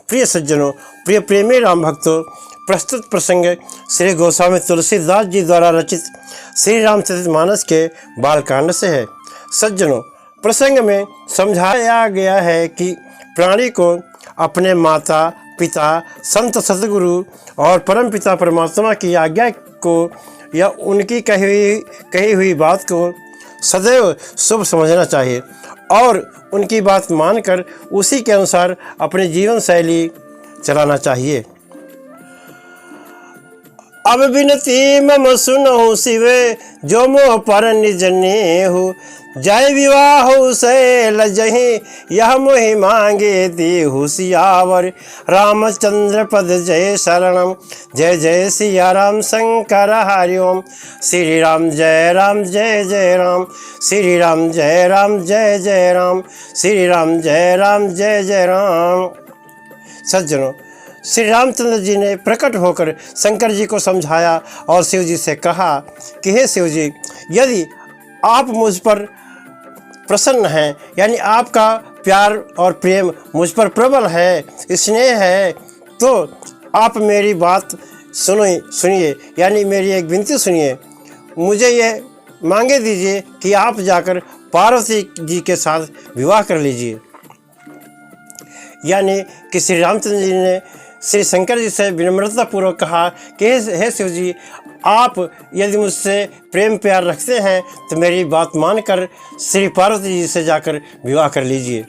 प्रिय सज्जनों, प्रिय प्रेमी राम भक्तों, प्रस्तुत प्रसंग श्री गोस्वामी तुलसीदास जी द्वारा रचित श्री रामचरितमानस के बालकांड से है। सज्जनों, प्रसंग में समझाया गया है कि प्राणी को अपने माता पिता, संत सद्गुरु और परमपिता परमात्मा की आज्ञा को या उनकी कही हुई बात को सदैव शुभ समझना चाहिए और उनकी बात मानकर उसी के अनुसार अपनी जीवन शैली चलाना चाहिए। अब बिनती मम सुनो शिवे, जो मोह पर निज नेहु, जय विवाह से लजहि, यह मोहि मांगे देहु। सियावर रामचंद्र पद जय शरणम, जय जय सिया राम शंकर हरि ओम। श्री राम जय राम जय जय राम, श्री राम जय राम जय जय राम, श्री राम जय राम जय जय राम। सज्जनों, श्री रामचंद्र जी ने प्रकट होकर शंकर जी को समझाया और शिव जी से कहा कि हे शिव जी, यदि आप मुझ पर प्रसन्न हैं, यानी आपका प्यार और प्रेम मुझ पर प्रबल है, स्नेह है, तो आप मेरी बात सुनिए, यानी मेरी एक विनती सुनिए। मुझे ये मांगे दीजिए कि आप जाकर पार्वती जी के साथ विवाह कर लीजिए। यानी कि श्री रामचंद्र जी ने श्री शंकर जी से विनम्रतापूर्वक कहा कि हे शिव जी, आप यदि मुझसे प्रेम प्यार रखते हैं तो मेरी बात मानकर श्री पार्वती जी से जाकर विवाह कर लीजिए।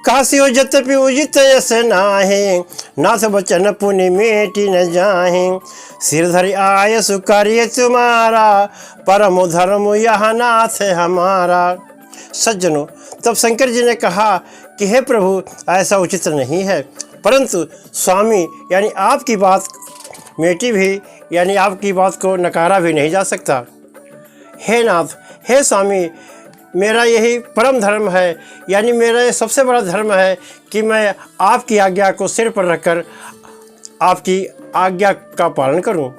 काशी हो जतपि उजित यस नाहि, नाथ बचन पुनि मेटी न जाहि। सिरधरि आयस कार्य तुम्हारा, परम धर्म यह नाथ हमारा। सज्जनों, तब शंकर जी ने कहा कि हे प्रभु, ऐसा उचित नहीं है, परंतु स्वामी यानी आपकी बात मेटी भी, यानी आपकी बात को नकारा भी नहीं जा सकता। हे नाथ, हे स्वामी, मेरा यही परम धर्म है, यानी मेरा ये सबसे बड़ा धर्म है कि मैं आपकी आज्ञा को सिर पर रखकर आपकी आज्ञा का पालन करूं।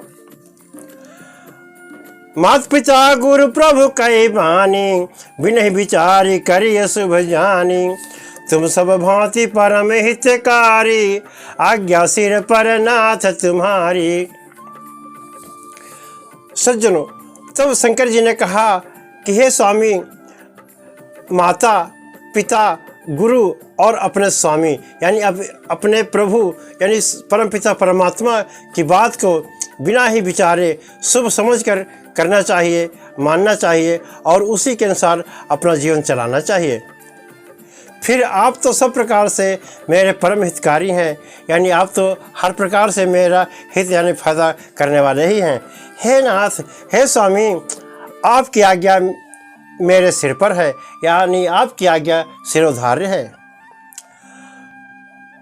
मात पिता गुरु प्रभु कई बानी, बिनहि विचारी करिय शुभ जानी। तुम सब भांति परम हितकारी, आज्ञा सिर पर नाथ तुम्हारी। सज्जनों, तब शंकर जी ने कहा कि हे स्वामी, माता पिता गुरु और अपने स्वामी यानी अपने प्रभु यानी परमपिता परमात्मा की बात को बिना ही विचारे शुभ समझकर करना चाहिए, मानना चाहिए और उसी के अनुसार अपना जीवन चलाना चाहिए। फिर आप तो सब प्रकार से मेरे परम हितकारी हैं, यानी आप तो हर प्रकार से मेरा हित यानी फायदा करने वाले ही हैं। हे नाथ, हे स्वामी, आपकी आज्ञा मेरे सिर पर है, यानी आपकी आज्ञा सिरोधार्य है।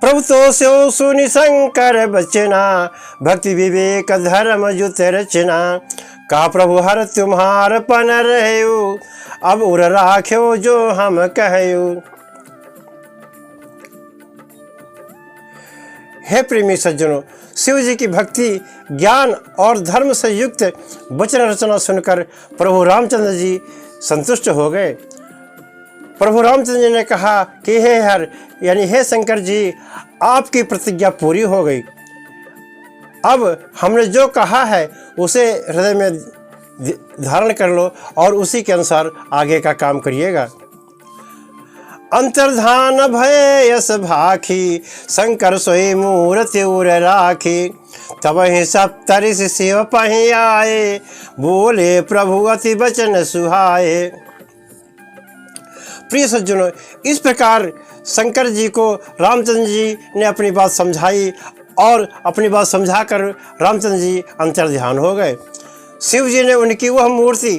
प्रभु तो स्यो सुनि शंकर बचना, भक्ति विवेक धर्म जुत रचना। का प्रभु हर तुम्हार पन रहयो, अब उर राख्यो जो हम कहयो। हे प्रेमी सज्जनों, शिव जी की भक्ति, ज्ञान और धर्म से युक्त वचन रचना सुनकर प्रभु रामचंद्र जी संतुष्ट हो गए। प्रभु रामचंद्र जी ने कहा कि हे हर यानी हे शंकर जी, आपकी प्रतिज्ञा पूरी हो गई। अब हमने जो कहा है उसे हृदय में धारण कर लो और उसी के अनुसार आगे का काम करिएगा। अंतर्धान भय यस भाखी, शंकर सोई मूर्ति उर राखी। तब ही सप्तऋष शिव पहि आए, बोले प्रभु अति वचन सुहाए। प्रिय सज्जनों, इस प्रकार शंकर जी को रामचंद्र जी ने अपनी बात समझाई और अपनी बात समझाकर रामचंद्र जी अंतर्ध्यान हो गए। शिव जी ने उनकी वह मूर्ति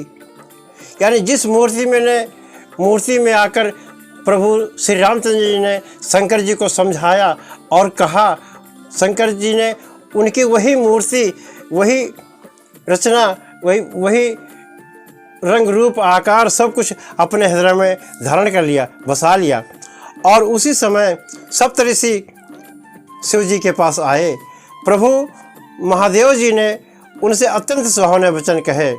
यानी जिस मूर्ति में आकर प्रभु श्री रामचंद्र जी ने शंकर जी को समझाया और कहा, शंकर जी ने उनकी वही मूर्ति, वही रचना, वही रंग रूप आकार सब कुछ अपने हृदय में धारण कर लिया, बसा लिया। और उसी समय सप्तऋषि शिव जी के पास आए। प्रभु महादेव जी ने उनसे अत्यंत सुहावने वचन कहे।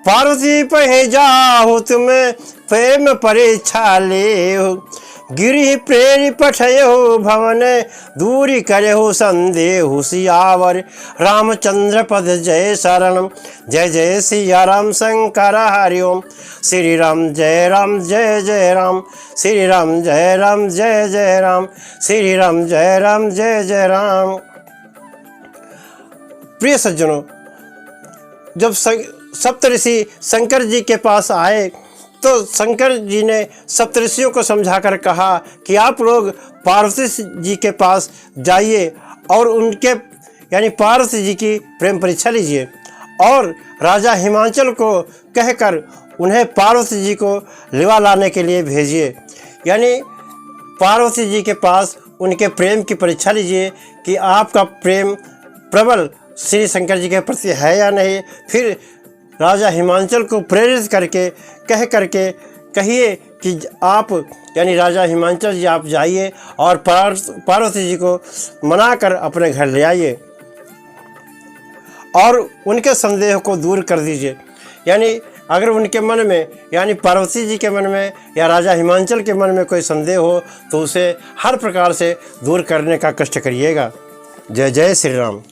पार्वती पहे जाओ तुम्हें प्रेम परीक्षा ले, गिरि प्रेरि पठयहु भवन दूरी करहु संदेहु सियावर। रामचंद्र पद जय शरणम। जय जय सिया राम शंकर हरि ओम। श्री राम जय जय राम। श्री राम जय जय राम। श्री राम जय राम। प्रिय सज्जनों, जब सप्तऋषि शंकर जी के पास आए तो शंकर जी ने सप्तऋषियों को समझाकर कहा कि आप लोग पार्वती जी के पास जाइए और उनके यानी पार्वती जी की प्रेम परीक्षा लीजिए और राजा हिमांचल को कहकर उन्हें पार्वती जी को लिवा लाने के लिए भेजिए। यानी पार्वती जी के पास उनके प्रेम की परीक्षा लीजिए कि आपका प्रेम प्रबल श्री शंकर जी के प्रति है या नहीं। फिर राजा हिमांचल को प्रेरित करके कहिए कि आप यानी राजा हिमांचल जी आप जाइए और पार्वती जी को मनाकर अपने घर ले आइए और उनके संदेह को दूर कर दीजिए। यानी अगर उनके मन में यानी पार्वती जी के मन में या राजा हिमांचल के मन में कोई संदेह हो तो उसे हर प्रकार से दूर करने का कष्ट करिएगा। जय जय श्री राम।